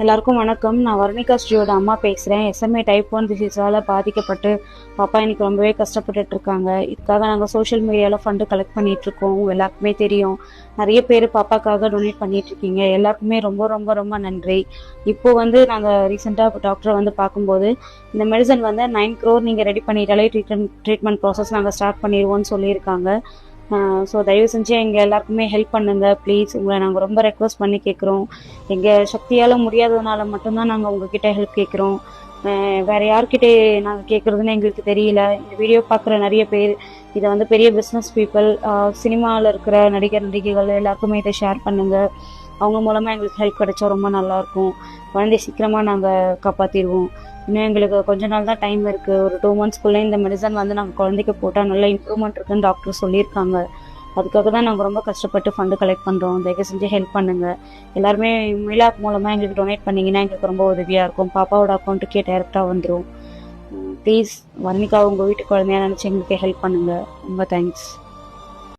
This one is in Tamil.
எல்லாருக்கும் வணக்கம். நான் வர்ணிகா ஸ்ரீயோட அம்மா பேசுகிறேன். SMA டைப் 1 டிசீஸால் பாதிக்கப்பட்டு பாப்பா இன்னைக்கு ரொம்பவே கஷ்டப்பட்டுட்டு இருக்காங்க. இதுக்காக நாங்கள் சோஷியல் மீடியாவில் ஃபண்டு கலெக்ட் பண்ணிகிட்ருக்கோம். எல்லாருக்குமே தெரியும். நிறைய பேர் பாப்பாக்காக டொனேட் பண்ணிகிட்ருக்கீங்க. எல்லாருக்குமே ரொம்ப ரொம்ப ரொம்ப நன்றி. இப்போ நாங்கள் ரீசெண்டாக டாக்டரை பார்க்கும்போது இந்த மெடிசன் 9 crore நீங்கள் ரெடி பண்ணிட்டாலே ட்ரீட்மெண்ட் ப்ராசஸ் நாங்கள் ஸ்டார்ட் பண்ணிடுவோம்னு சொல்லியிருக்காங்க. ஸோ தயவு செஞ்சு எங்கள் எல்லாருக்குமே ஹெல்ப் பண்ணுங்கள் ப்ளீஸ். உங்களை நாங்கள் ரொம்ப ரெக்வஸ்ட் பண்ணி கேட்குறோம். எங்கள் சக்தியால் முடியாததுனால மட்டும்தான் நாங்கள் உங்ககிட்ட ஹெல்ப் கேட்குறோம். வேறு யார்கிட்டே நாங்கள் கேட்குறதுன்னு எங்களுக்கு தெரியல. இந்த வீடியோ பார்க்குற நிறைய பேர் இதை பெரிய பிஸ்னஸ் பீப்புள், சினிமாவில் இருக்கிற நடிகர் நடிகைகள் எல்லாருக்குமே இதை ஷேர் பண்ணுங்கள். அவங்க மூலமாக எங்களுக்கு ஹெல்ப் கிடைச்சா ரொம்ப நல்லாயிருக்கும். குழந்தைய சீக்கிரமாக நாங்கள் காப்பாற்றிடுவோம். இன்னும் எங்களுக்கு கொஞ்ச நாள் தான் டைம் இருக்குது. ஒரு 2 monthsக்குள்ளே இந்த மெடிசன் நாங்கள் குழந்தைக்கு போட்டால் நல்ல இம்ப்ரூவ்மெண்ட் இருக்குன்னு டாக்டர் சொல்லியிருக்காங்க. அதுக்காக தான் நாங்கள் ரொம்ப கஷ்டப்பட்டு ஃபண்டு கலெக்ட் பண்ணுறோம். தயவு செஞ்சு ஹெல்ப் பண்ணுங்கள். எல்லாருமே மிலாப் மூலமாக எங்களுக்கு டொனேட் பண்ணிங்கன்னா எங்களுக்கு ரொம்ப உதவியாக இருக்கும். பாப்பாவோட அக்கௌண்ட்டுக்கே டைரெக்டாக வந்துடும். ப்ளீஸ் வர்ணிகா உங்கள் வீட்டு குழந்தையா நினச்சி எங்களுக்கு ஹெல்ப் பண்ணுங்கள். ரொம்ப தேங்க்ஸ்.